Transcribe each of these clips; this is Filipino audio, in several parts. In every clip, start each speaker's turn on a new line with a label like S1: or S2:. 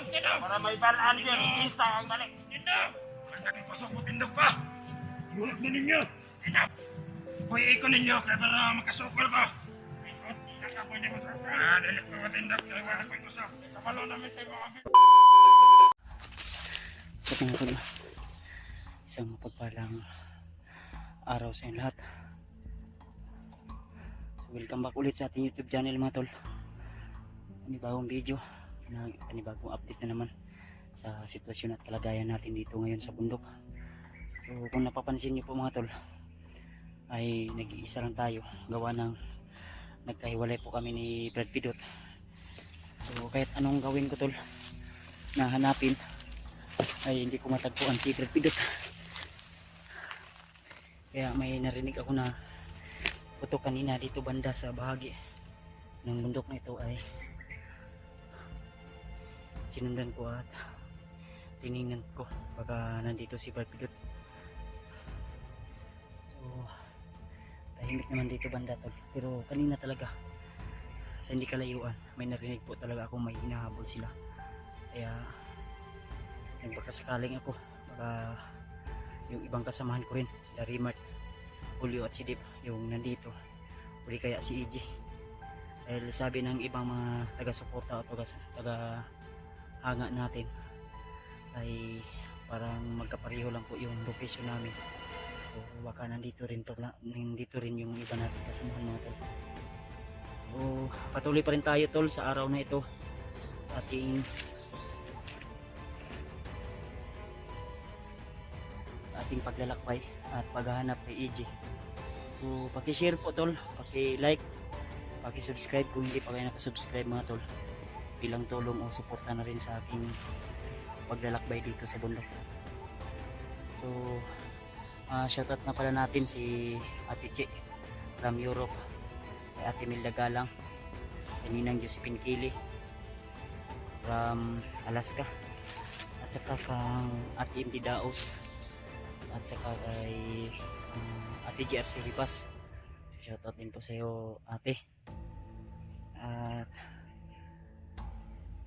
S1: Para may balaan yun. Isa ang balik. Malaki pasok mo tindog pa. Gulat na ninyo. Puyi ko ninyo kaya para makasukol ko. Ikot ka pwede mo sa dalit ko matindog kaya wala ko ito sa kapalo namin sa mga
S2: So mga tol, isang mapagpalang araw sa inyo lahat. So welcome back ulit sa ating YouTube channel mga tol. Panibagong video, panibagong update na naman sa sitwasyon at kalagayan natin dito ngayon sa bundok. So kung napapansin nyo po mga tol, ay nag-iisa lang tayo gawa ng nagkahiwalay po kami ni Brad Pidot. So kahit anong gawin ko tol na hanapin ay hindi ko matagpuan si Brad Pidot. Kaya may narinig ako na putok kanina dito banda sa bahagi ng bundok na ito ay sinundan ko at tiningnan ko baka nandito si Brad Pidot. So tahimik naman dito banda tol, pero kanina talaga sa hindi kalayuan may narinig po talaga ako may hinahabol sila. Kaya baka sakaling ako baka yung ibang kasamahan ko rin sila Rimart, Julio at si Dip yung nandito, uli kaya si EJ. Dahil sabi ng ibang mga taga-suporta o taga-hanga natin ay parang magkapareho lang po yung location namin. So baka nandito rin yung iba natin kasamahan mga tol. So patuloy pa rin tayo tol sa araw na ito sa ating paglalakbay at paghahanap kay EJ. So paki-share po tol, paki-like, paki-subscribe kung hindi pa kayo nakasubscribe mga tol, bilang tulong o suporta na rin sa aking paglalakbay dito sa bundok. So shoutout na pala natin si Ate Che from Europe, kay Ate Milda Galang, kay Ninang Josephine Kili from Alaska, at saka kang Ate MD Daos, at saka kay Ate GRC Ripas. Shoutout din po sa iyo ate. At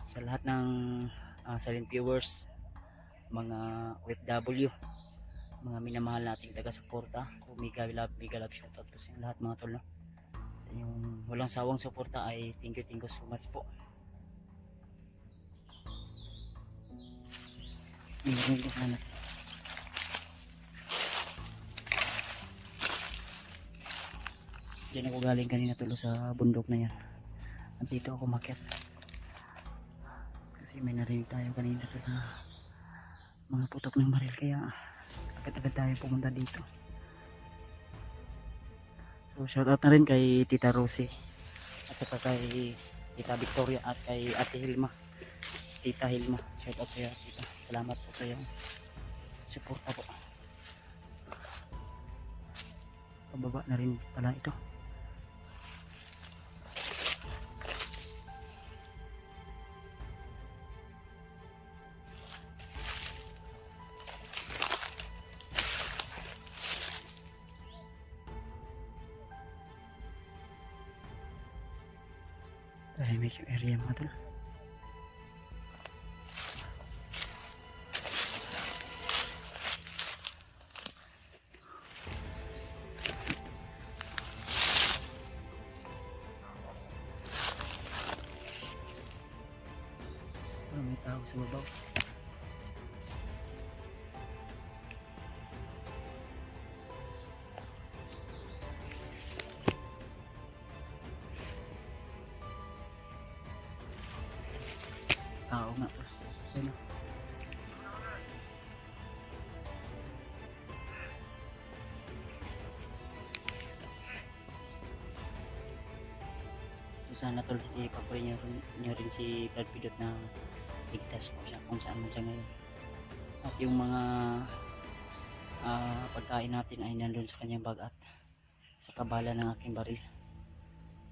S2: sa lahat ng silent viewers, mga OFW, mga minamahal nating taga-suporta, mega love shoutout po sa inyo lahat mga tol, no? Sa inyong walang sawang suporta ay thank you so much po. Diyan ako galing kanina tulo sa bundok na yan. Nandito ako makyat kasi may narinig tayo kanina sa mga putok ng baril, kaya agad-agad tayo pumunta dito. So shoutout na rin kay Tita Rosie at saka kay Tita Victoria at kay Ate Hilma, Tita Hilma. Shoutout sa iyo tita, salamat po sa iyong suporta po. Pababa na rin pala ito. Tahimik yung area mga tol. May tao sa babaw. Tao nga po. Ayun. So sana tol, ipag-pray nyo rin si Brad Pidot na ligtas po siya kung saan man siya ngayon. At yung mga pagkain natin ay nandun sa kanyang bag at sa kabala ng aking baril.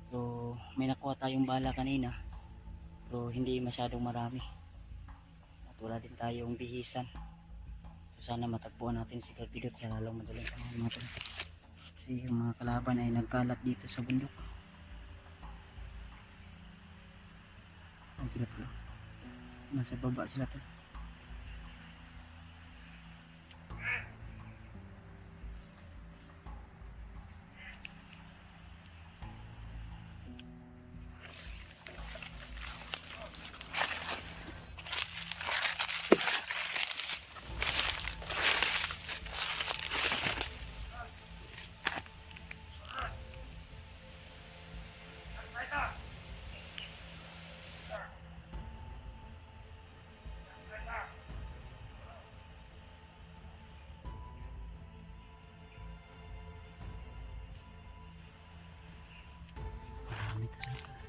S2: So may nakuha tayong bala kanina pero hindi masyadong marami at wala din tayong bihisan. So sana matagpuan natin si Brad Pidot sa lalong madaling panahon mga tol, kasi yung mga kalaban ay nagkalat dito sa bundok. Ayan sila pala. Nasa baba sila tol. Marami to sila tol.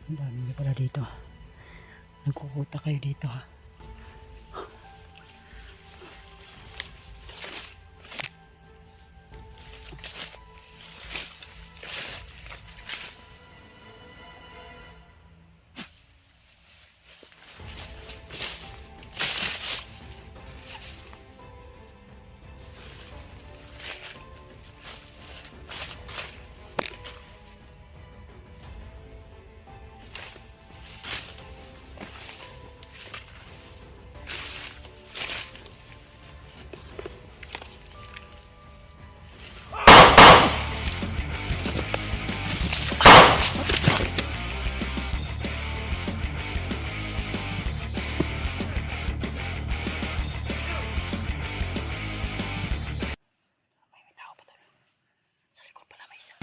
S2: Ang dami niyo pala dito. Nagkukuta kayo dito ha. May tao pa tol. Sa likod pala may isa.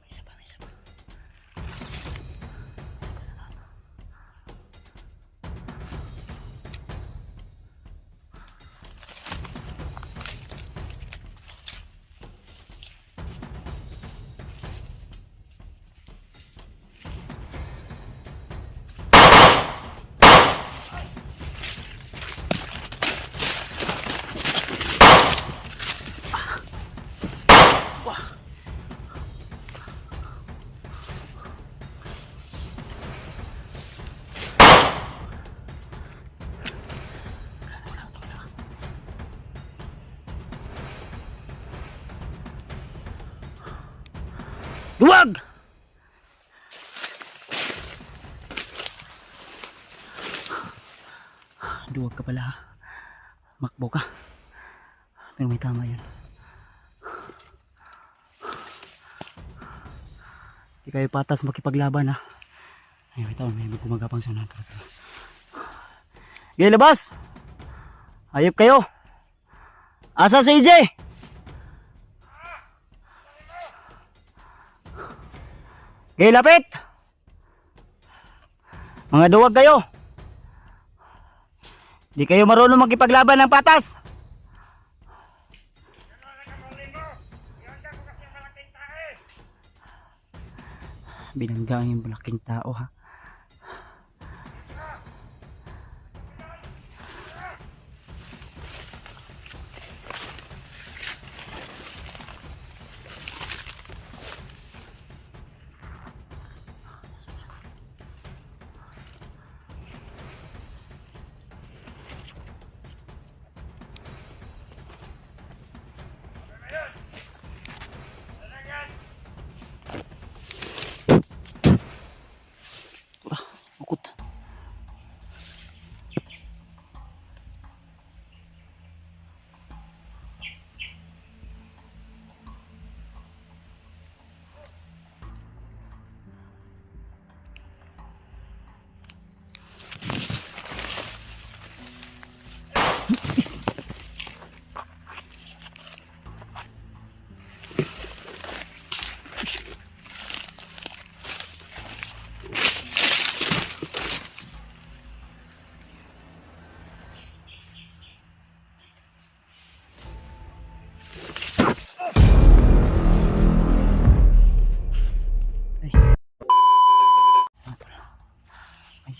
S2: May isa pa, may isa pa. Duwag! Duwag ka pala ha. Makbo ka. Pero may tama yun. Hindi kayo patas makipaglaban ha. Ay, may tao, may gumagapang sa nato. Okay, labas! Ayop kayo! Asa si EJ? Okay, lapit! Mga duwag kayo! Di kayo marunong makipaglaban ng patas! Binangga ang yung malaking tao ha.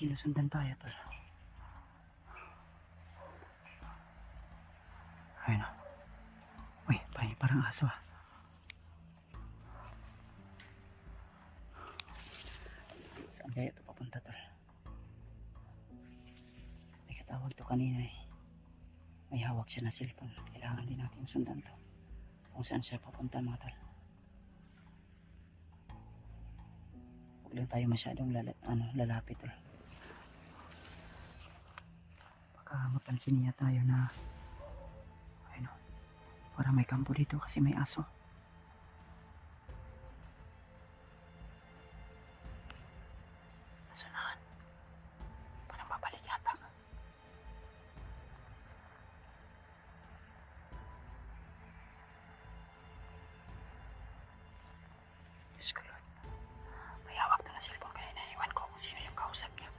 S2: sinusundan tayo tol. Ayun o. Uy, parang aso ah. Saan kaya ito papunta tol? May katawag to kanina eh. May hawak siya na cellphone. Kailangan din natin sundan to. Kung saan siya papunta mga tol. Huwag lang tayo masyadong lalapit tol. Baka mapansin niya tayo na ayun o. Parang may kampo dito kasi may aso. Nasunahan. Parang babalik yata. Diyos ko Lord. May hawak na cellphone kaya naiwan ko kung sino yung kausap niya.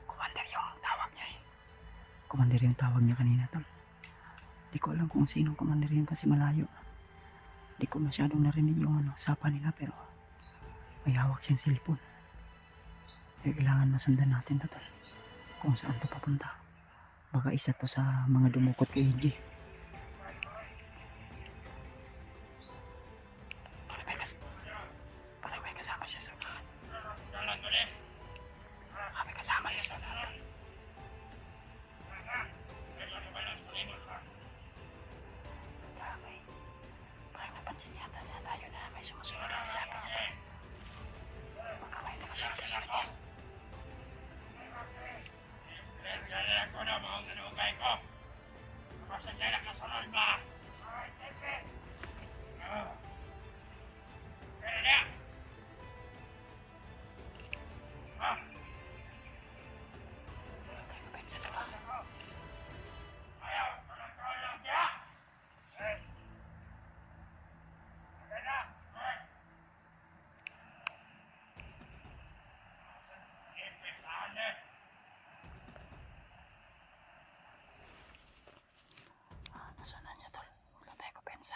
S2: Commander yung tawag niya eh. Commander yung tawag niya kanina tol. Di ko alam kung sino commander yun kasi malayo. Di ko masyadong narinig yung sapa nila pero may hawak siyang cellphone. Kaya kailangan masundan natin tol. Kung saan to papunta. Baka isa to sa mga dumukot kay EJ. Parang may kasama siya sa unahan. May kasama siya sa unahan. Parang napansin yata niya tayo na may sumusunod kasi sabi niya to. Baka may nakasalita sa kanya.
S1: Kailangan ko na mga ganugay ko. Kasi niya nakasunod ba?
S2: Nasunan niya tol. Huwag lang tayo kupensa.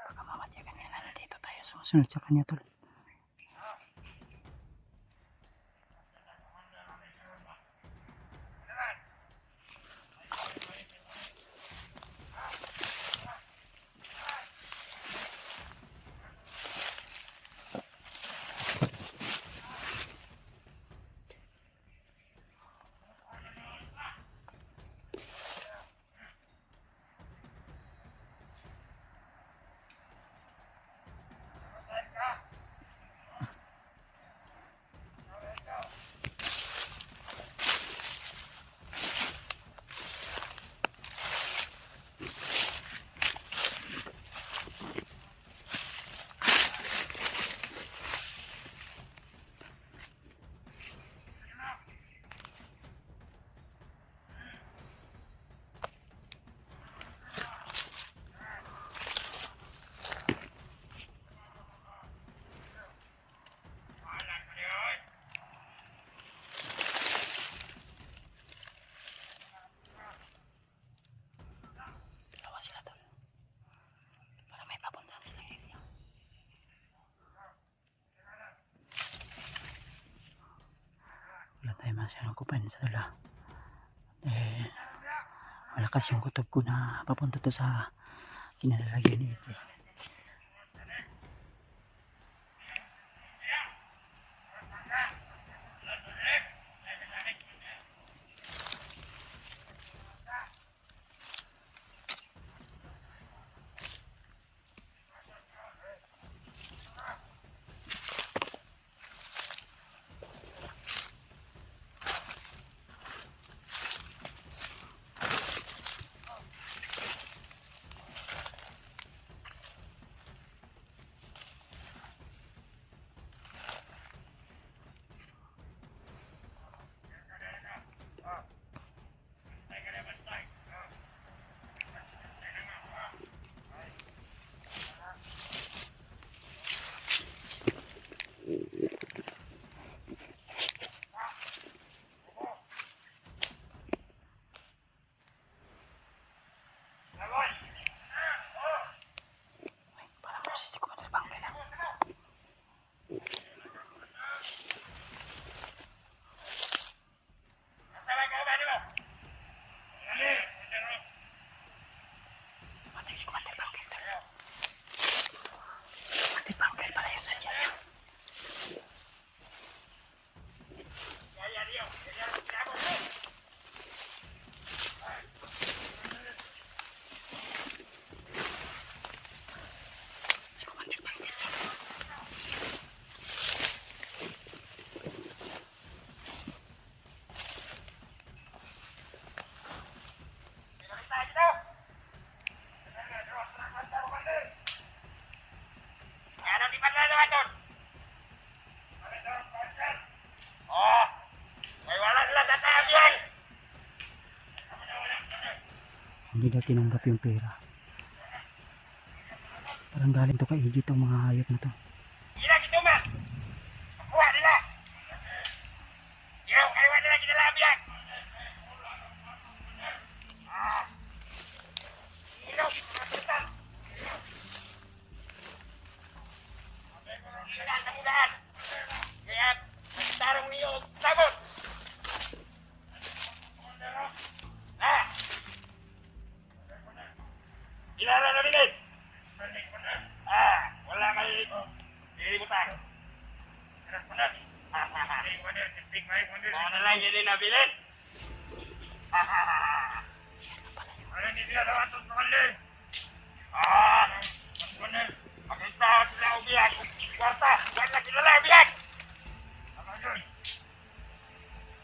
S2: Baka mamatyagan niya na dito tayo sumusunod sa kanya tol. Sila tol. Para may papuntahan silang area. Wala tayo masyadong kupansa tol ah. Dahil malakas yung kutob ko na papunta to sa kinalalagyan ni EJ. hindi na tinanggap yung pera. Parang galing to kay EJ tong mga hayop na to.
S1: Gila gitu mah. Kuha nila. Yo, kaya nila kinalabihan. Ilok, masutan. Ilan na mudahan. Kaya, tarong niyo, sabot. Ilan na bilin? Wala may dilibutan. Mga na lang yun nabilin. Ano hindi sila daw atong pangalin? Makita sila ubiyak. Kwarta, wala kilala ubiyak. Ano yun?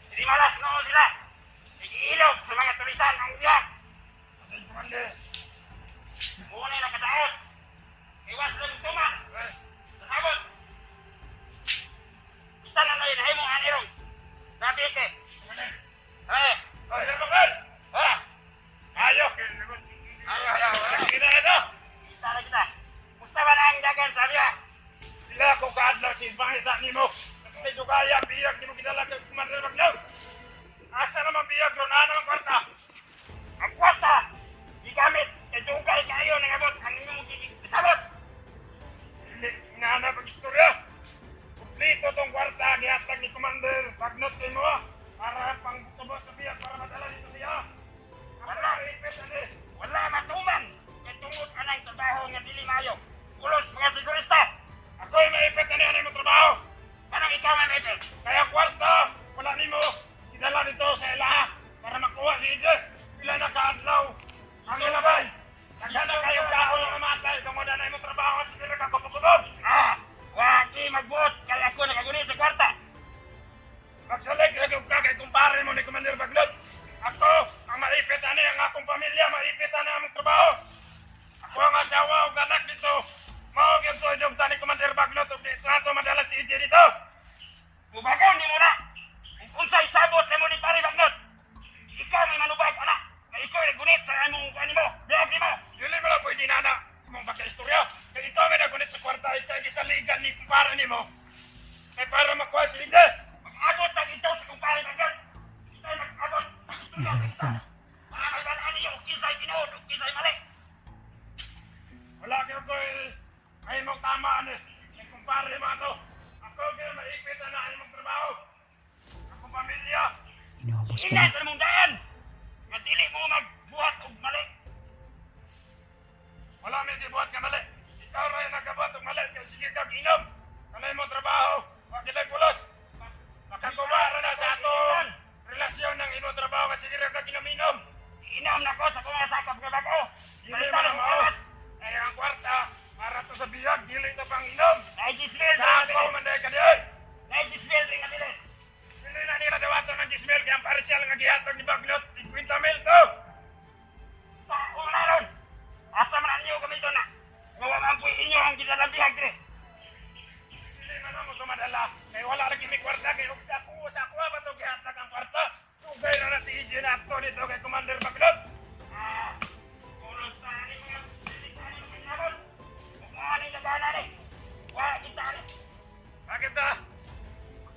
S1: Hindi malas noon sila. Iilog sa mga tulisan ang ubiyak. Ano yung pangalin? Muna yung nakadaot. Iwas lang ito ma. Nasabot. Kita na na yun. Hay mo anirong. Sabi ke. Ay, bakal. Ayo. Ayo. Kita na ito. Kita na kita. Musta ba na ang dagan sabi ya? Sila ko kaadlaw si Bangisa ni mo. Kasi dugaya biyag ni mo kita lang kumandir baglaw. Asa naman biyag doon. Ano ang kwarta? Ang kwarta. Igamit. Kadugay kayo nangabot. Ang inyong sabot. Hindi, inaana pag-istorya. Kumplito tong kwarta, gihatag ni Commander. Bagnot kayo mo, para pang tubos sa biyak, para madala dito siya. Wala, ipit ani. Wala matuman. Kaya tungod ka ng trabaho nga dili mayo. Ulos mga sigurista. Ako'y maipit ani ano yung trabaho. Anong ikaw may maipit? Kaya kwarta, wala ni mo. Idala dito sa ilaha para makuha si EJ. Pila na kaadlaw. Ang ilabay. Nagana kayong tao yung namatay. Kamuda na yung trabaho sa sila kakapagpapagod. Waki magbuot. Kaya ako nakagunit sa kwarta. Magsalig lagi ka kay kumpare mo ni Commander Baglot. Ako, ang maipit ani ang akong pamilya. Maipit ani ang trabaho. Ako ang asawa o anak dito. Mao gyud to yung tani Commander Baglot. Ug dito ato madala si EJ dito. Mubagaw ni mo na. Kung unsay sabot ni mo ni Pare Baglot. Ikaw may manubag anak. Ikaw ay nagunit sa among kuha mo. Biyag ni mo. Dili mo lang pwede na na. Mong pagka-istorya. Kaya ito may nagunit sa kwarta. Ikaw ay isaligan ni kumpara ni mo. Kaya para makuha si Inde. Mag-abot ang ito sa kumpara ng gan. Ito ay mag-abot. Mag-istorya sa kita. Para may balaan niyo. Kisay pinuod. Kisay mali. Wala kayo ko ay mong tamaan eh. Yung kumpara mo ito. Ako kayo maipit na ang mong trabaho. Akong pamilya.
S2: Inubos ko
S1: Inay
S2: na.
S1: ka mong daan. Nga dili mo magbuhat og mali. Wala may gibuhat ka mali. Ikaw rin nagkabuhat og mali. Kaya sige kag inom. Kanay mo trabaho. Wag kilay pulos. Makakubara na sa atong relasyon ng imo trabaho. Kasi sige kag inom-inom. Inom na ko sa kung nasakap ka bago. Dili mo na mao. Ay ang kwarta. Para to sa biyag. Dili to pang inom. Naijismil. Dako manday ka diyan. Naijismil rin nga dili. Dili na nila dawato ng jismil. Kaya ang parisyal nga gihatag ni Baglot. 50 mil to. Sa una ron. Asa man niyo kami ito na. Ngawa man po inyo ang ginalabihag dire. Dili man mo tumadala. Kaya wala lagi may kwarta. Kaya ako sa ako ba ito gihatag ang kwarta. Tugay na si EJ na ito dito kay Commander Baglot. Ulos na rin mga silikani ng pinabot. Kung ano yung lagana rin. Wala kita rin. Bakit na?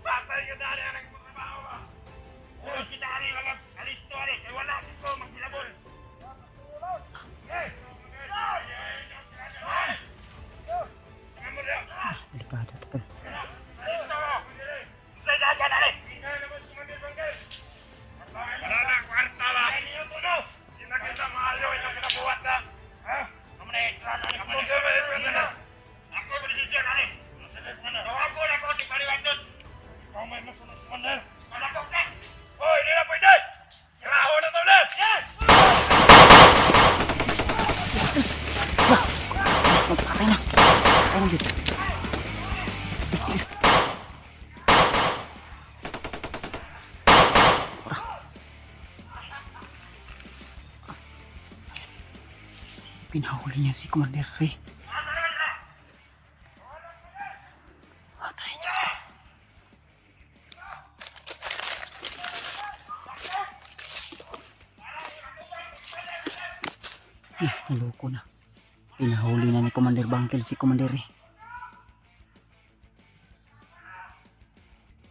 S1: Patay ka dali ang nagputrabaho ba? Ulos kita rin mga alisto rin. Kaya wala dito magsilabol.
S2: Delikado to tol.
S1: Alisto mo! Sa dagan rin. Wala na kwarta ba? Hindi na kita maayo. Hindi na kinabuhat na. Kamu na itrana rin. Ako ka ba ipwede na? Ako ba desisyon na rin? Tawago na ko si Pariwagdon. Ikaw may masunod mo na. Malakot na. Hoy, hindi na pwede. Kiraho na to na. Yes!
S2: Magpakay na. Pakay na dito. Pinahuli niya si Commander Ray. Atay, Diyos ko. Loko na. Pinahuli na ni Commander Bangkel si Commander eh.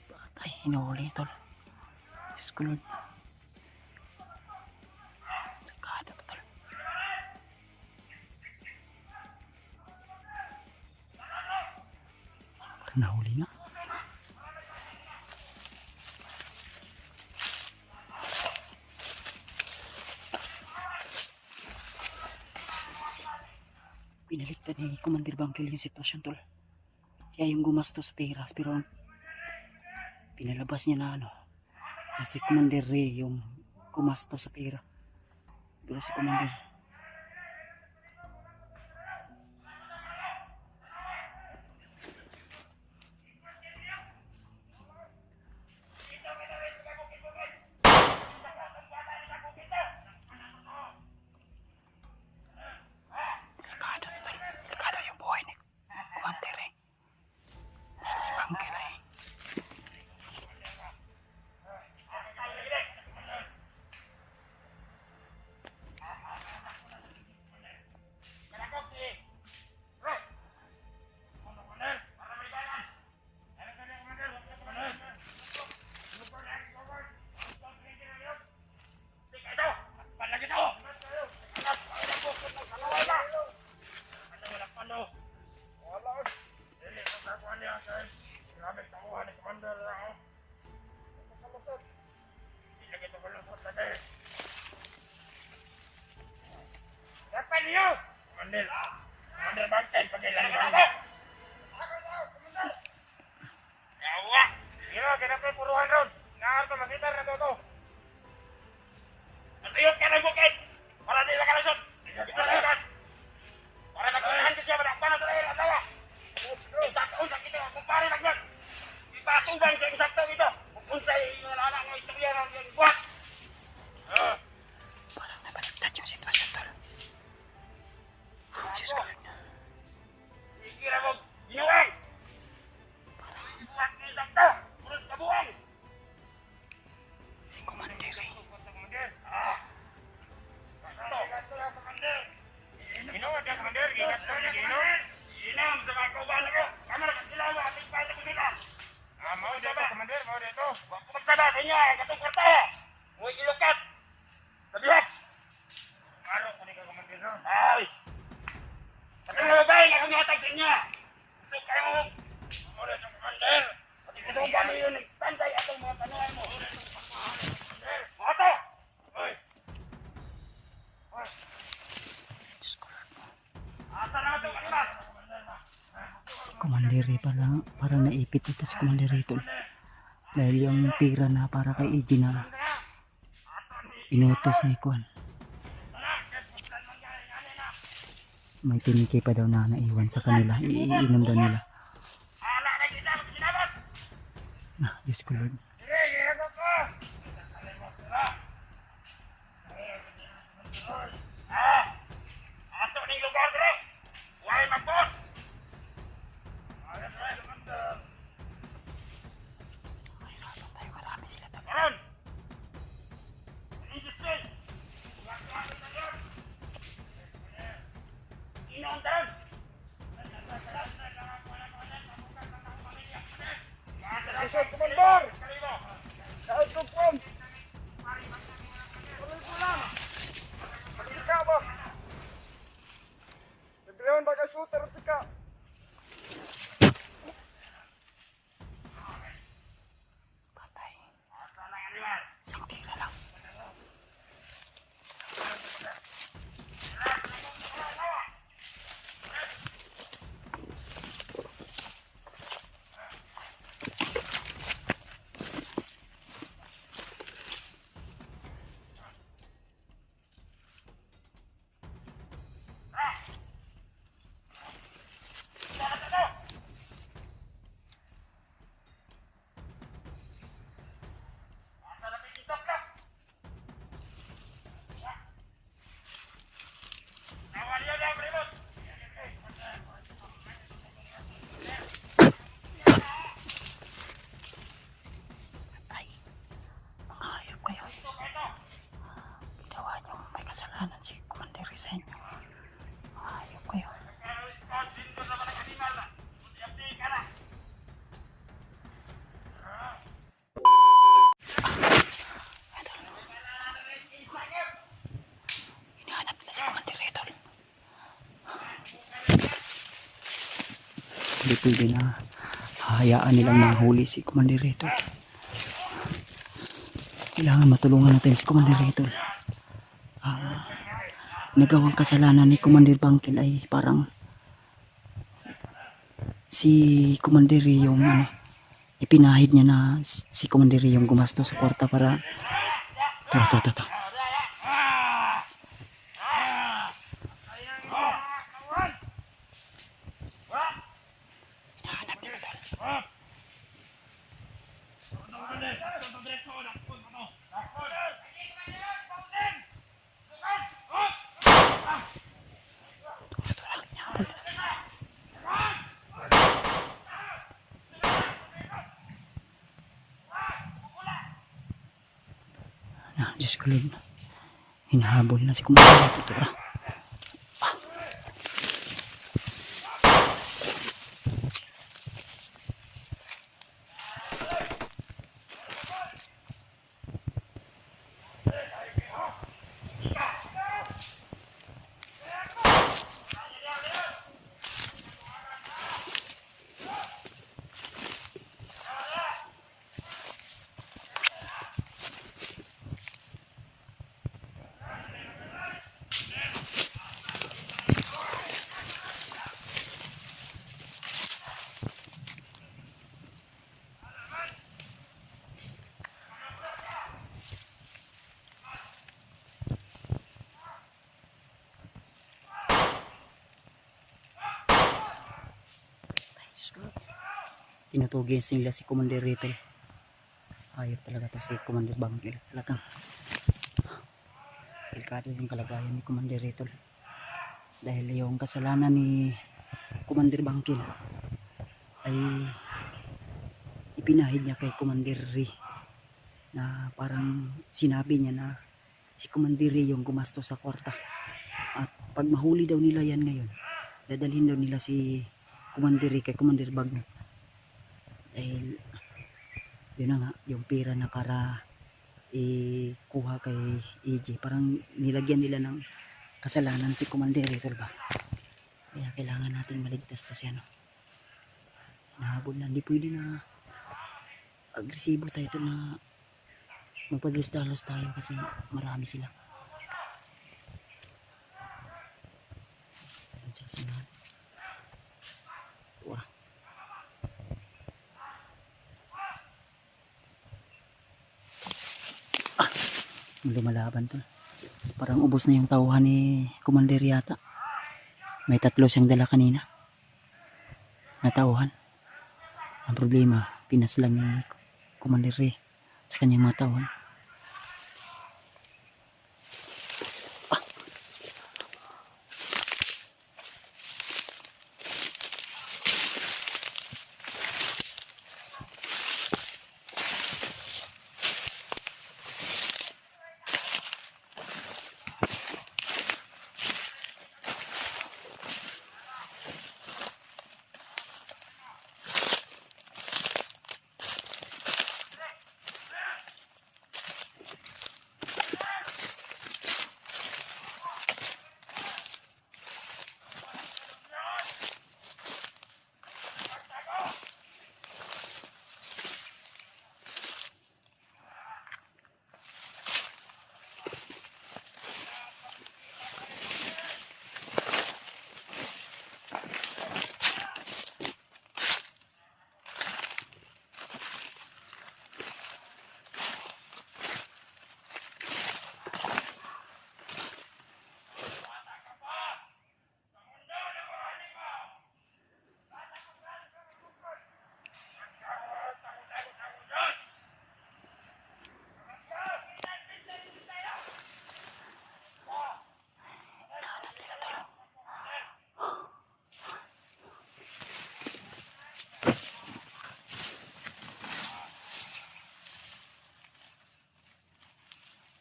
S2: Patay, hinahuli tol. Diyos ko Lord. Sakado to tol. Parang nahuli na. Pinaliktad ni Commander Bangkel yung sitwasyon tol. Kaya yung gumasto sa peras pero pinalabas niya na ano na si Commander Ray yung gumasto sa pera. Pero si Commander delikado yung buhay ni Commander Ray. Dahil si Bangkel ay
S1: Commander Bangkel, pagkailan ako. Yawa! Hiro, kinapay puruhan ron. Ngaar to, masitar na to. Natuyot ka ng bukid. Para di makalusot. Para nagkunahan ko siya, malakpan na sa lahir. At lawa. Itatausan kita, kumpare naglag. Itatubang sa isakto ito. Kumponsay, yung anak mo, istorya ng yung buwak.
S2: parang nabaligtad yung sitwasyon tol. Diyos ko Lord.
S1: Ikira mo, ginuwang! Buwak ng isakto! Purot ka buwang!
S2: Si Commander Ray.
S1: Inom ka, Commander. Gigas ka na, ginom. Inom sa mga kaubahan ako. Kamara ka sila mo, ating pala ko sila. Mao dito, Commander. Mao dito. Pagkada sa inyo, katong kwarta. Huwag ilukat. Sabihat. Maro ko ni ka, Commander. Ay! Sabi mo ba, akong ihatag sa inyo. Ito kayo mo. Mao dito, Commander. Pati ito ang gano'n yun, nagtantay atong mga tanuhan mo. Mga to! Oy!
S2: Diyos ko Lord.
S1: Asa na ito, kanina?
S2: Si Commander Ray parang naipit ito si Commander Ray tol. Dahil yung pera na para kay EJ na inutos ni Kwan. May tiniki pa daw na naiwan sa kanila. Iinom daw nila.
S1: Ala na kita, sinabot!
S2: Ah, Diyos ko Lord.
S1: Sige, ginagawa ko! Ato ning lugar dire. Huwag magpot.
S2: Ay, rapat tayo. Marami sila tayo.
S1: Karon. Industry. Inom taron. Isod, Commander! Saan ito po? Tuloy po lang. Magkita ba? Nagrewan ba ka shooter at sika?
S2: Patay. Isang tira lang. Hindi pwede na hahayaan nilang mahuli si Commander Ritol. Kailangan matulungan natin si Commander Ritol. Nagawang kasalanan ni Commander Bangkil ay parang si Commander yung ipinahid niya na si Commander yung gumasto sa kwarta para to. Diyos ko Lord, hinahabol na si Commander Ritol. Tinutugis nila si Commander Ritol. Hayop talaga to si Commander Bangkil. Talagang delikado yung kalagayan ni Commander Ritol. Dahil yung kasalanan ni Commander Bangkil ay ipinahid niya kay Commander Ri, na parang sinabi niya na si Commander Ri yung gumasto sa kwarta. At pag mahuli daw nila yan ngayon, dadalhin daw nila si Commander Ri kay Commander Bagno. Dahil yun na nga, yung pera na para ikuha kay EJ, parang nilagyan nila ng kasalanan si Commander Ritol ba. Kaya kailangan natin maligtas to siya, no? Nahabol na, hindi pwede na agresibo tayo to na magpaglos-dalos tayo kasi marami sila. Wah. Lumalaban to. Parang ubos na yung tauhan ni Commander yata. May 3 siyang dala kanina na tauhan. Ang problema, pinas lang ni Commander Ri sa kanyang mga tauhan.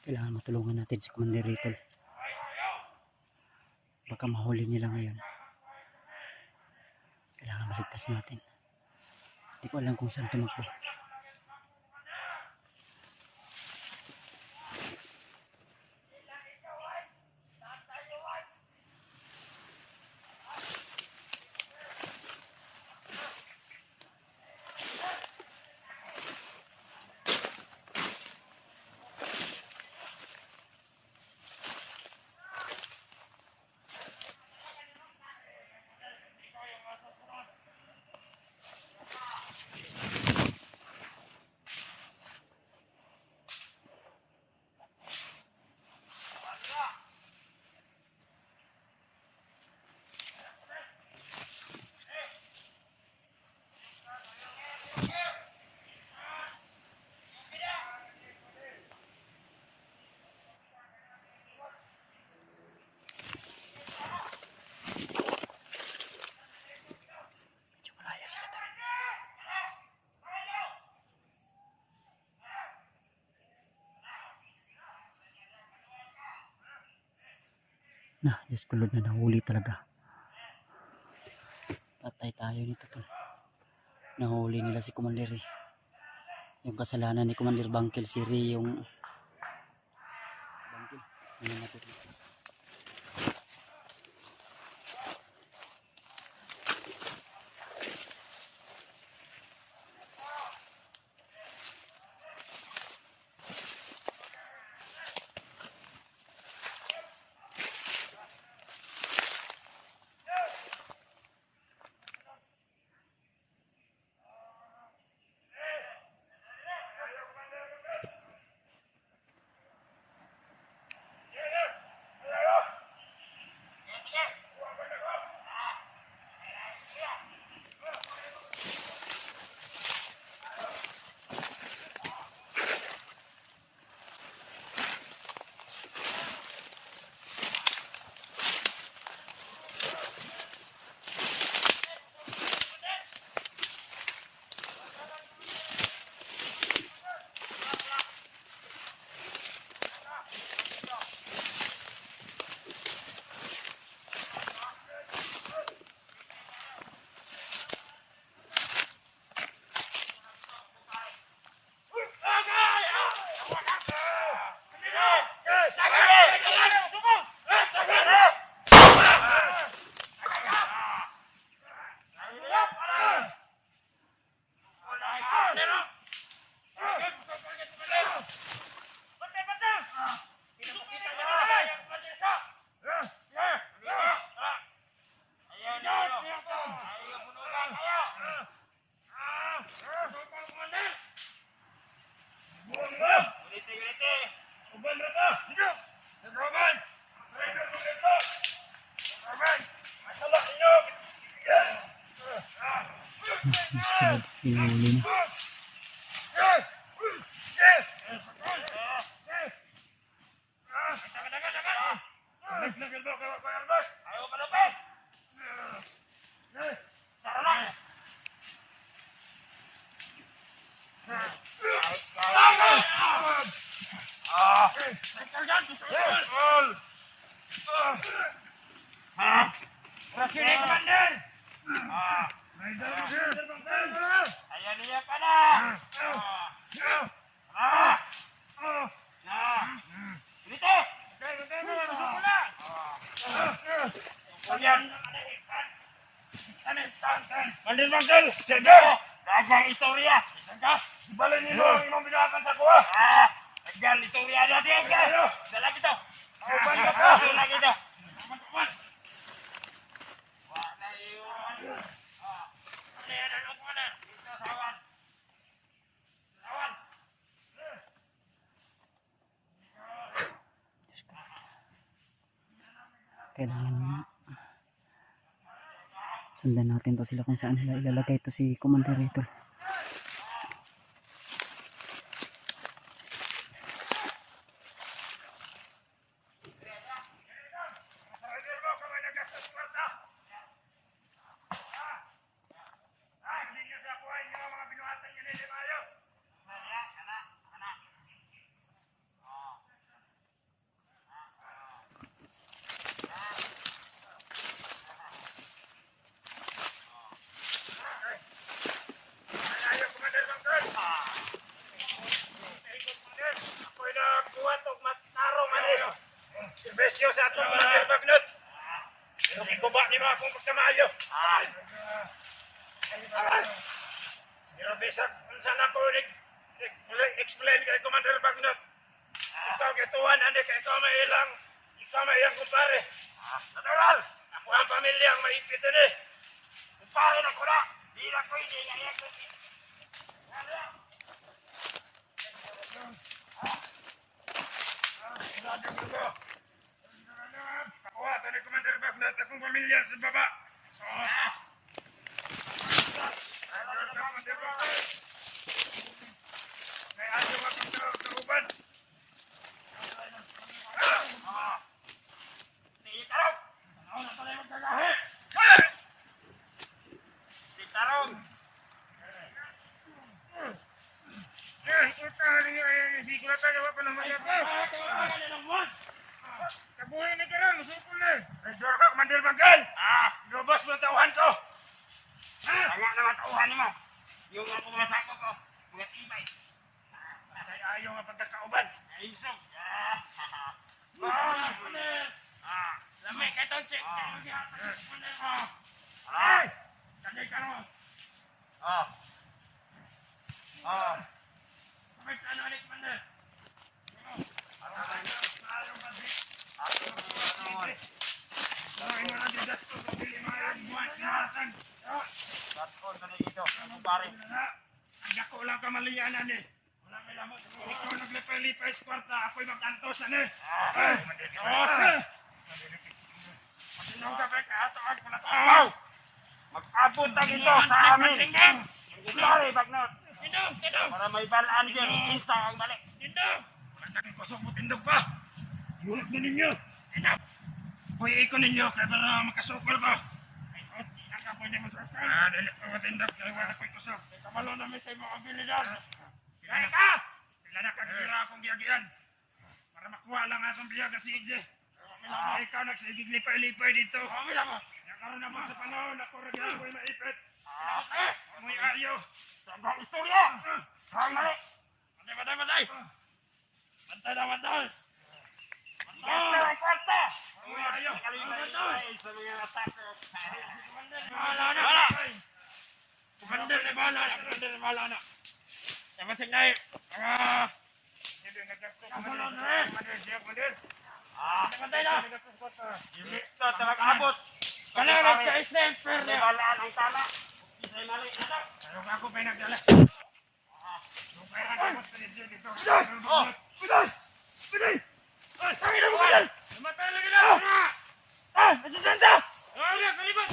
S2: Kailangan matulungan natin si Commander Ritol. Baka mahuli nila ngayon. Kailangan maligtas natin. Hindi ko alam kung saan tumakbo. Na, Diyos ko Lord, na nahuli talaga. Patay tayo nito tol. Nahuli nila si Commander eh. Yung kasalanan ni Commander Bangkel si Ray yung Bangkel. Hindi natin. Diyos ko Lord, pinahuli na.
S1: Ayan niya ka na! Dito! Ayan! Mandil, mandil! Sige! Dagang istorya! Ibalin nyo ang imong binakan sa kuha! Dagang istorya natin! Dala kita! Dala kita!
S2: Kailangan sundan natin to sila kung saan nila ilalagay to si Commander ito.
S1: Besyo sa atong mga bagnot. Ikuba ni mga akong pagkamayo. Pero bisag, kung saan ako explain kay Commander Bagnot. Ikaw kituan, hindi kay ikaw may ilang kumpare. Natural, ako ang pamilya ang maipit din eh. Kumpare na ko na, di na ko hindi ngayon ko. Nakuha ito ni Commander Bagnot akong pamilya sa baba. May ayaw akong kauban. Tarong! Ano na pala yung magkagahe? Si Tarong! Ito, siguro tayo pa naman yan. Kabuhay na ka lang, masukol na. Radyor ka, Commander Bangkal. Lubos mo tauhan ko. Kaya naman tauhan mo. Yung mga pumasako ko, mga tibay. Ay ayaw nga pagkakauban. Ay isog. Lamay ka itong check. Ay! Tagay ka naman. Kamay ka ano ulit, Commander. Ayaw ba, Dick? Ay mo na didas ko. Pabili mga yung buwan. Sinatan. Ang dako lang kamalianan eh. Wala may lamot. Ikaw naglipay-lipay sa kwarta. Ako'y mag-antosan eh. Masinong ka ba kaatoan ko na tao? Mag-abot ang ito sa amin. Sorry, Bagnot. Para may balaan yun. Isa ang balik. Malaki kusok mo tindog pa. Gulat na ninyo. Uy, iko ninyo kaya para makasukol ko. Pwede mo sa akin. Dili ko matindap kaya wala ko'y kusok. Kamalo namin sa mga abilidad. Kaya ka! Pila na kagira akong biyagian. Para makuha lang atong biyaga si Ije. Ikaw nagsigig lipay-lipay dito. Nakaroon naman sa panahon ako rin ako'y maipit. Amoy ayo. Sagang istorya! Saan mali! Matay! Bantay na bantay! Bantay ang kwarta! Amoy ayo! Bantay! Sa mga atake. Bahala na! Commander na bahala na! Sama sinay! Hindi nagkakto Commander! Bantay na! Dito talaga abos! Kailangan ka sniper niya! Balaan ang tala! Isa'y mali! Ano ka ako pa nagdala? Lupay na gamot sa dito! Piday! Tangin na mo ka yan! Namatay lagi na! Nasidanta! Kalibas!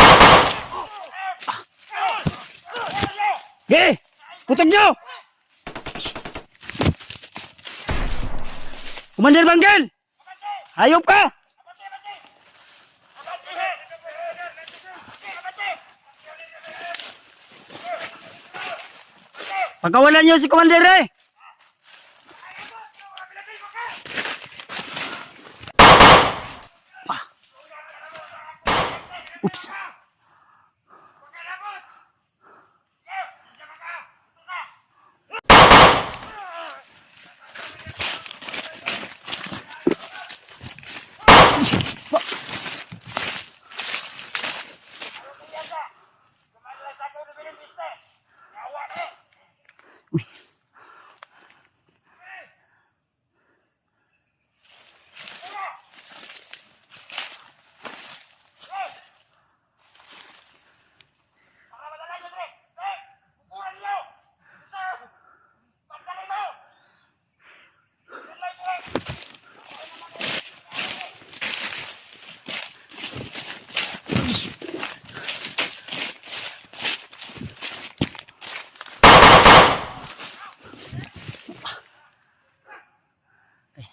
S2: Ge! Putog nyo! Commander Bangkal! Hayop ka! Pagkawalan nyo si Commander eh! Oops!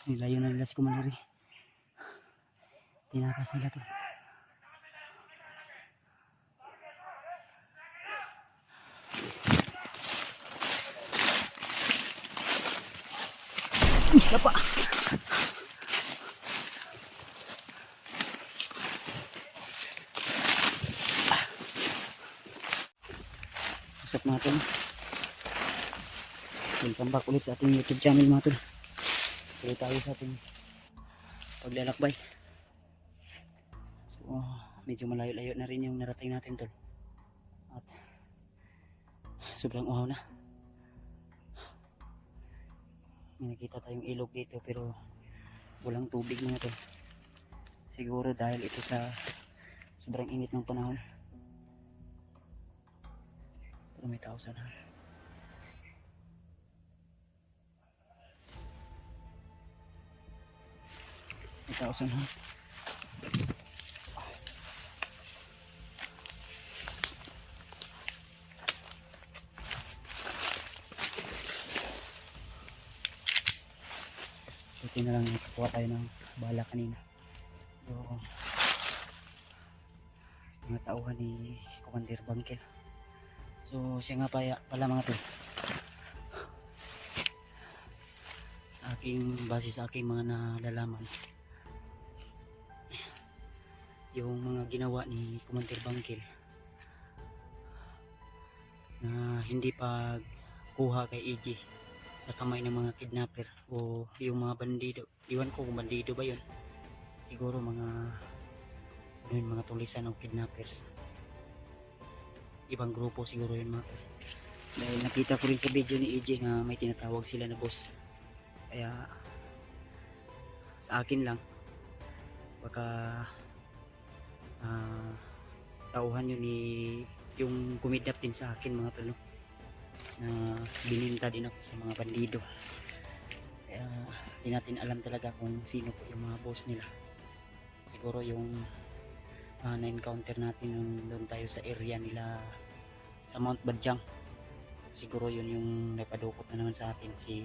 S2: Nilayo na nila si Commander eh. Tinakas nila to. Siapa? Usap mga tol. Welcome back ulit sa ating YouTube channel mga tol. Tuloy tayo sa ating paglalakbay. So medyo malayo-layo na rin yung narating natin tol. At sobrang uhaw na. May nakita tayong ilog dito pero walang tubig mga tol. Siguro dahil ito sa sobrang init ng panahon. Pero may tao sana. May tao sana. Ito na lang nakakuha tayo ng bala kanina. Yung mga tauhan ni Commander Bangkal. So siya nga pala mga tol. Sa aking base sa aking mga nalalaman. yung mga ginawa ni Commander Bangkil na hindi pagkuha kay EJ sa kamay ng mga kidnapper o yung mga bandido. Iwan ko kung bandido ba yun, siguro mga tulisan o kidnappers, ibang grupo siguro yun mga tol. Dahil nakita ko rin sa video ni EJ na may tinatawag sila na boss, kaya sa akin lang baka tauhan yun ni yung kumidnap din sa akin mga tol, no? Na bininta din ako sa mga bandido, kaya hindi natin alam talaga kung sino po yung mga boss nila. Siguro yung na-encounter natin nung doon tayo sa area nila sa Mount Badyang, siguro yun yung napadukot na naman sa atin si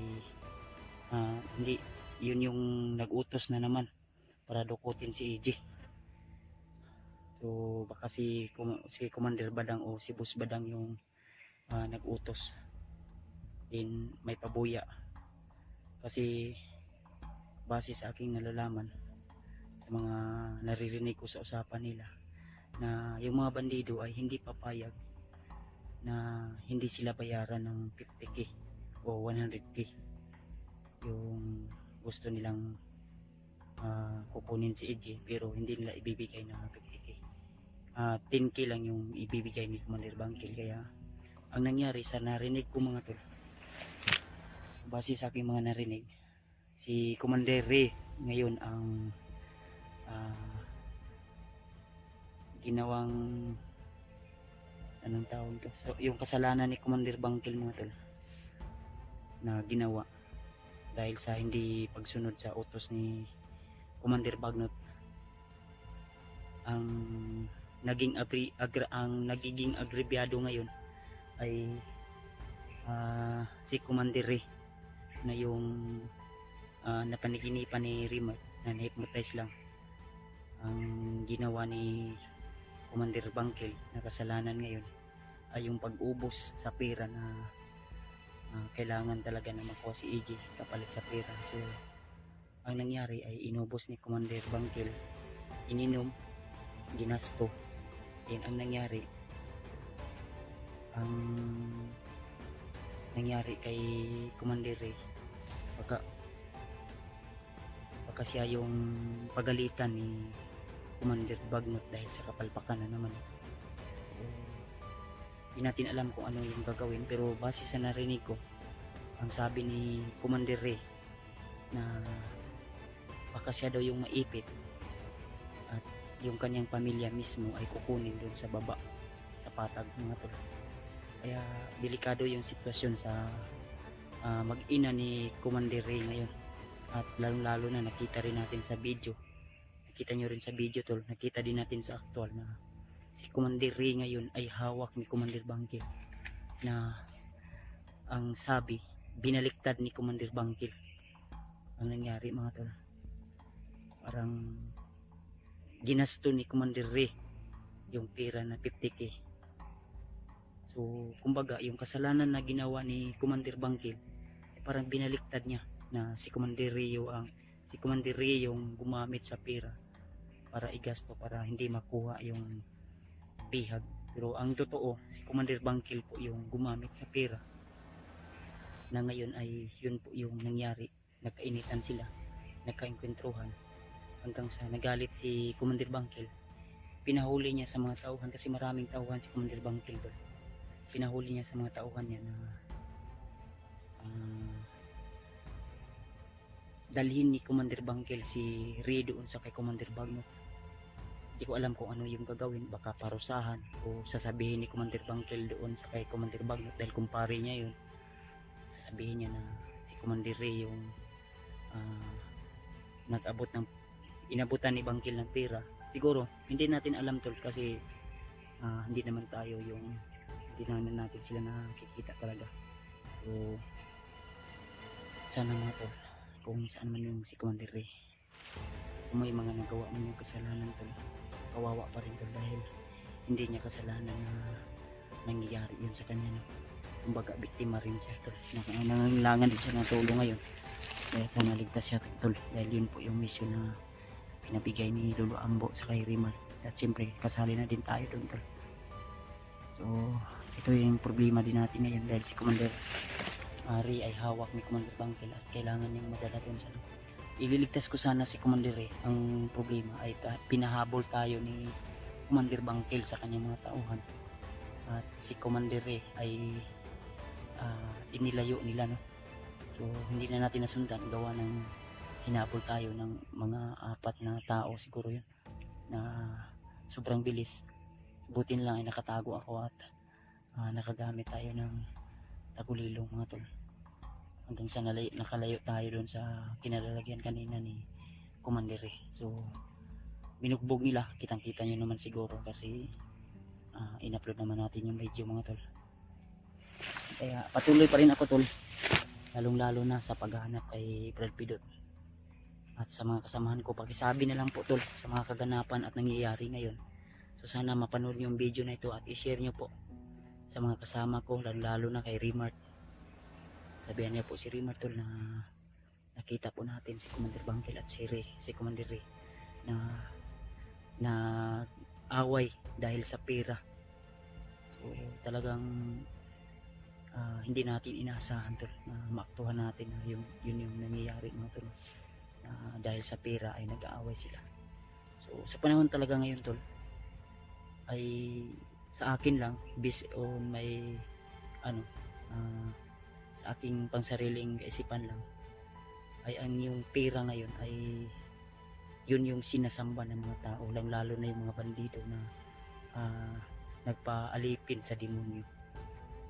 S2: hindi yun yung nag-utos na naman para dukutin si EJ. So baka si Commander Badang o si Boss Badang yung nag-utos din, may pabuya. Kasi base sa aking nalalaman sa mga naririnig ko sa usapan nila, na yung mga bandido ay hindi papayag na hindi sila bayaran ng 50k o 100k yung gusto nilang kukunin si EJ, pero hindi nila ibibigay ng 50k. 10k lang yung ibibigay ni Commander Bangkil. Kaya ang nangyari sa narinig ko mga tol, base sa aking mga narinig, si Commander Ray ngayon ang ginawang anong tawag to, so yung kasalanan ni Commander Bangkil mga tol na ginawa dahil sa hindi pagsunod sa utos ni Commander Bagnot, ang nagiging agrebyado ngayon ay si Commander Ray na yung napaniginipan ni Remote na na-hypnotize lang. Ang ginawa ni Commander Bangkil na kasalanan ngayon ay yung pag-ubos sa pera na kailangan talaga na makuha si EJ kapalit sa pera. So ang nangyari ay inubos ni Commander Bangkil, ininom, ginasto. Yan ang nangyari. Ang nangyari kay Commander Ray, baka siya yung pagalitan ni Commander Bagnot dahil sa kapalpakan na naman. Hindi natin alam kung ano yung gagawin, pero base sa narinig ko, ang sabi ni Commander Ray na baka siya daw yung maipit at yung kanyang pamilya mismo ay kukunin doon sa baba sa patag mga tol. Kaya delikado yung sitwasyon sa mag-ina ni Commander Ray ngayon, at lalong-lalo na nakita rin natin sa video, nakita nyo rin sa video tol, nakita din natin sa actual na si Commander Ray ngayon ay hawak ni Commander Bangkil, na ang sabi binaliktad ni Commander Bangkil ang nangyari mga tol. Parang ginasto ni Commander Ray yung pera na 50k. So kumbaga yung kasalanan na ginawa ni Commander Bangkil ay parang binaliktad niya, na si Commander Ray yung gumamit sa pera para igasto para hindi makuha yung bihag. Pero ang totoo, si Commander Bangkil po yung gumamit sa pera, na ngayon ay yun po yung nangyari. Nagkainitan sila, nagkainkwentruhan, hanggang sa nagalit si Commander Bangkil. Pinahuli niya sa mga tauhan, kasi maraming tauhan si Commander Bangkil doon. Pinahuli niya sa mga tauhan niya na dalhin ni Commander Bangkil si Ray doon sa kay Commander Bagnot. Hindi ko alam kung ano yung gagawin, baka parusahan o sasabihin ni Commander Bangkil doon sa kay Commander Bagnot, dahil kumpare niya yun. Sasabihin niya na si Commander Ray yung inabutan ni Bangkil ng pera. Siguro hindi natin alam tol, kasi hindi naman natin sila nakikita talaga. So sana mga tol, kung saan man yung si Commander Ray, kung may mga nagawa man yung kasalanan tol, kawawa pa rin tol, dahil hindi niya kasalanan na nangyayari yun sa kanya, no? Kumbaga biktima rin siya tol, nangangailangan din siya ng tulong ngayon. Kaya sana ligtas siya tol, dahil yun po yung mission na pinabigay ni Lolo Ambo sa kay Rimal, at siyempre kasali na din tayo doon tol. So ito yung problema din natin ngayon dahil si Commander Ari ay hawak ni Commander Bangkel at kailangan niyang madala doon sa ililigtas ko sana si Commander Re. Ang problema ay pinahabol tayo ni Commander Bangkel sa kanyang mga tauhan at si Commander Re ay inilayo nila, no? So hindi na natin nasundan, gawa ng hinabol tayo ng mga 4 na tao siguro yun na sobrang bilis. Butin lang ay nakatago ako at nakagamit tayo ng tagulilong mga tol hanggang sa nakalayo tayo doon sa kinalalagyan kanina ni Commander Re. So binugbog nila, kitang kita nyo naman siguro kasi in-upload naman natin yung video mga tol. Kaya patuloy pa rin ako tol, lalong lalo na sa paghahanap kay Brad Pidot at sa mga kasamahan ko. Pakisabi na lang po tol sa mga kaganapan at nangyayari ngayon. So sana mapanood nyo yung video na ito at i-share nyo po sa mga kasama ko, lalo na kay Remart. Sabihan niya po si Remart tol na nakita po natin si Commander Bangkel at si Commander Re na away dahil sa pera. So talagang hindi natin inaasahan tol na maaktuhan natin na yun yung nangyayari mga tol, dahil sa pera ay nag-aaway sila. So sa panahon talaga ngayon tol ay sa akin lang based on may sa aking pangsariling kaisipan lang ay ang yung pera ngayon ay yun yung sinasamba ng mga tao, lalo na yung mga bandido na nagpaalipin sa demonyo.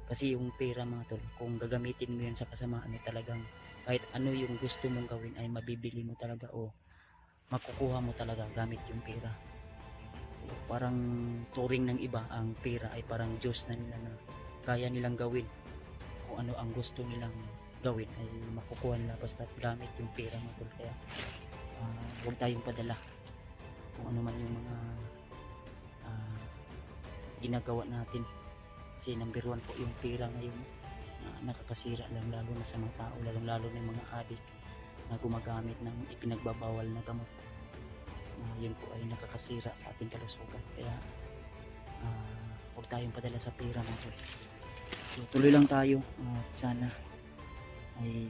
S2: Kasi yung pera mga tol, kung gagamitin mo yan sa kasamaan ay talagang kahit ano yung gusto mong gawin ay mabibili mo talaga o makukuha mo talaga gamit yung pera. So, parang turing ng iba ang pera ay parang Diyos na nila na kaya nilang gawin kung ano ang gusto nilang gawin ay makukuha nila basta gamit yung pera mga tol. Kaya huwag tayong padala kung ano man yung mga ginagawa natin. Kasi number 1 po yung pera ngayon nakakasira lalo na sa mga tao, lalo na yung mga adik na gumagamit ng ipinagbabawal na gamot. Yun po ay nakakasira sa ating kalusugan. Kaya huwag tayong padala sa pera mga tol. So, tuloy lang tayo at sana ay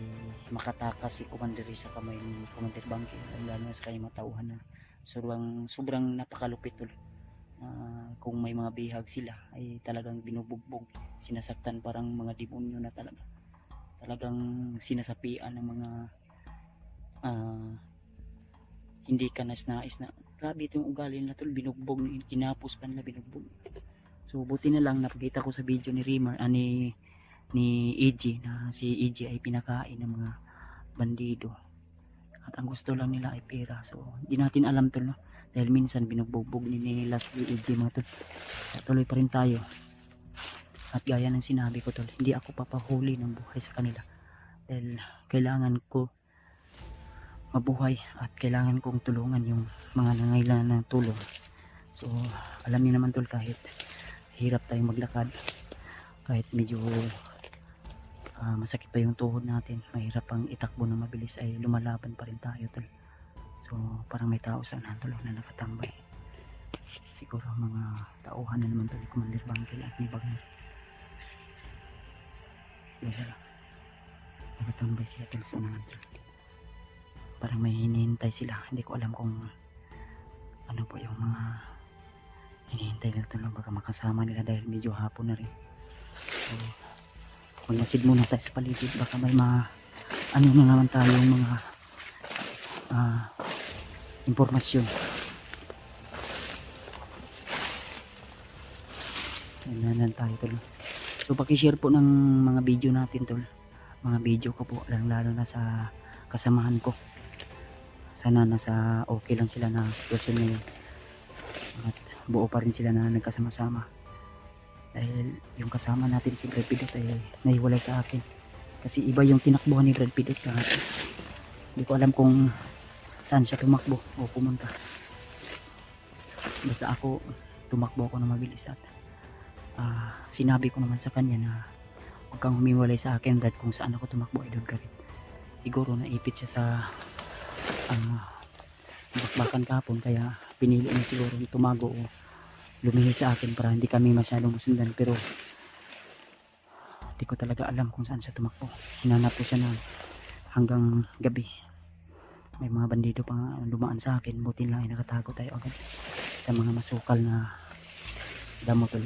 S2: makatakas si Commander Re sa kamay ni Commander Bangkel, lalo na sa kanyang matauhan na sobrang napakalupit tol. Kung may mga bihag sila ay talagang binubugbog, sinasaktan, parang mga demonyo na talagang sinasapian ng mga hindi ka nais na grabe itong ugali na tol, binugbog, kinapos ka nila, binugbog. So buti na lang napakita ko sa video ni Rimar ni EG na si EG ay pinakain ng mga bandido at ang gusto lang nila ay pera. So hindi natin alam tol, no? Dahil minsan binugbog nila si EG mga tol. Tuloy pa rin tayo at gaya ng sinabi ko tol, hindi ako papahuli ng buhay sa kanila dahil kailangan ko mabuhay at kailangan kong tulungan yung mga nangailangan ng tulong. So alam niyo naman tol, kahit hirap tayong maglakad, kahit medyo masakit pa yung tuhod natin, mahirap pang itakbo na mabilis, ay lumalaban pa rin tayo tol. So parang may tao sa tol na nakatambay, siguro mga tauhan na naman tol ni Commander Bangkel at ni Bagner. Nakatambay siya tol sa unahan tol, parang may hinihintay sila. Hindi ko alam kung ano po yung mga hinihintay nila tol, baka makasama nila dahil medyo hapon na rin. So magmasid muna tayo sa paligid, baka may ano na naman tayo yung mga impormasyon. Nanan tayo tol. So pakishare po ng mga video natin tol, mga video ko po, lalo na sa kasamahan ko. Sana nasa okay lang sila na sitwasyon ngayon at buo pa rin sila na nagkasama-sama. Dahil yung kasama natin si Brad Pidot ay nahiwalay sa akin kasi iba yung tinakbuhan ni Brad Pidot kahapon. Hindi ko alam kung saan siya tumakbo o pumunta, basta ako tumakbo ako na mabilis at sinabi ko naman sa kanya na huwag kang humiwalay sa akin dahil kung saan ako tumakbo ay doon ka rin. Siguro naipit siya sa bakbakan kahapon kaya pinili niya siguro tumago o lumihis sa akin para hindi kami masyadong masundan, pero hindi ko talaga alam kung saan siya tumakbo. Hinanap ko siya na hanggang gabi. May mga bandido pa nga dumaan sa akin, buti lang ay nakatago tayo agad sa mga masukal na damo tol.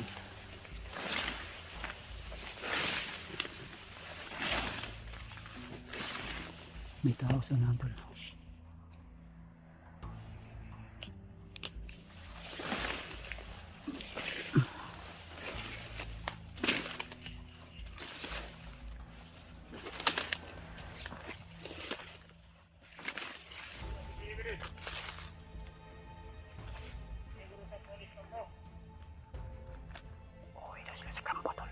S2: May tao sa unahan tol. Uy, daw sila sa kampo tol.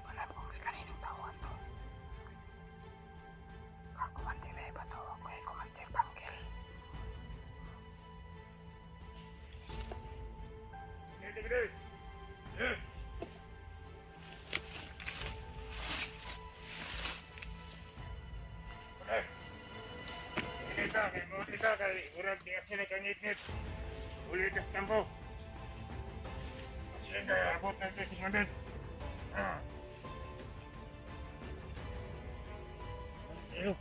S2: Wala kung sa kaninang tawag to. Kakumantir eh ba to? Kuya kumantir bangkil.
S1: Ito kay urag di aksyon kay ngit-ngit. Ulit sa kampo. Aksyon kay abot na ito 600.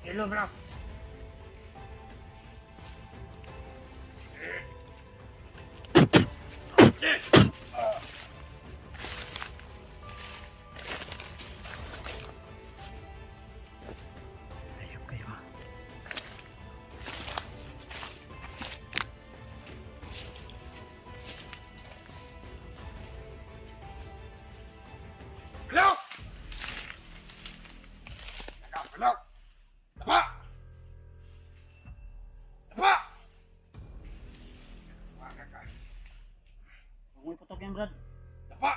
S1: Kilo bro.
S2: Ayop kayo ha.
S1: Hello! Hello! Tapa! Tapa! Wala ka.
S2: Huwag mo iputok yan brad.
S1: Tapa!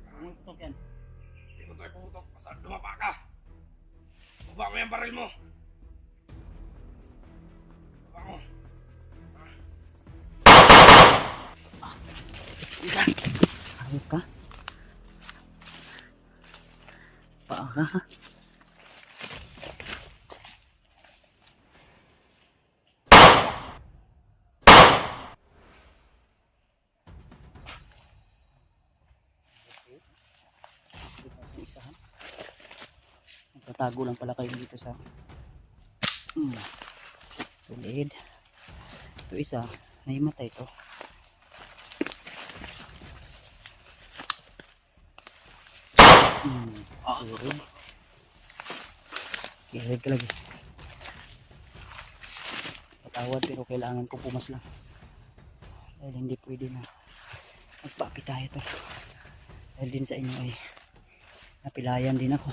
S2: Huwag mo iputok yan.
S1: Hindi ko tayo puputok. Basta dumapa ka. Baba mo yung baril mo. Baba mo.
S2: Ayop ka. Paa ka ha. Isahan. Nagtatago lang pala kayo dito sa tulid. Ito isa, naimatay ito. Kirig. Kirig ka lagi. Patawad pero kailangan ko pumas lang. Dahil hindi pwede na magpapi tayo to. Dahil din sa inyo ay napilayan din ako.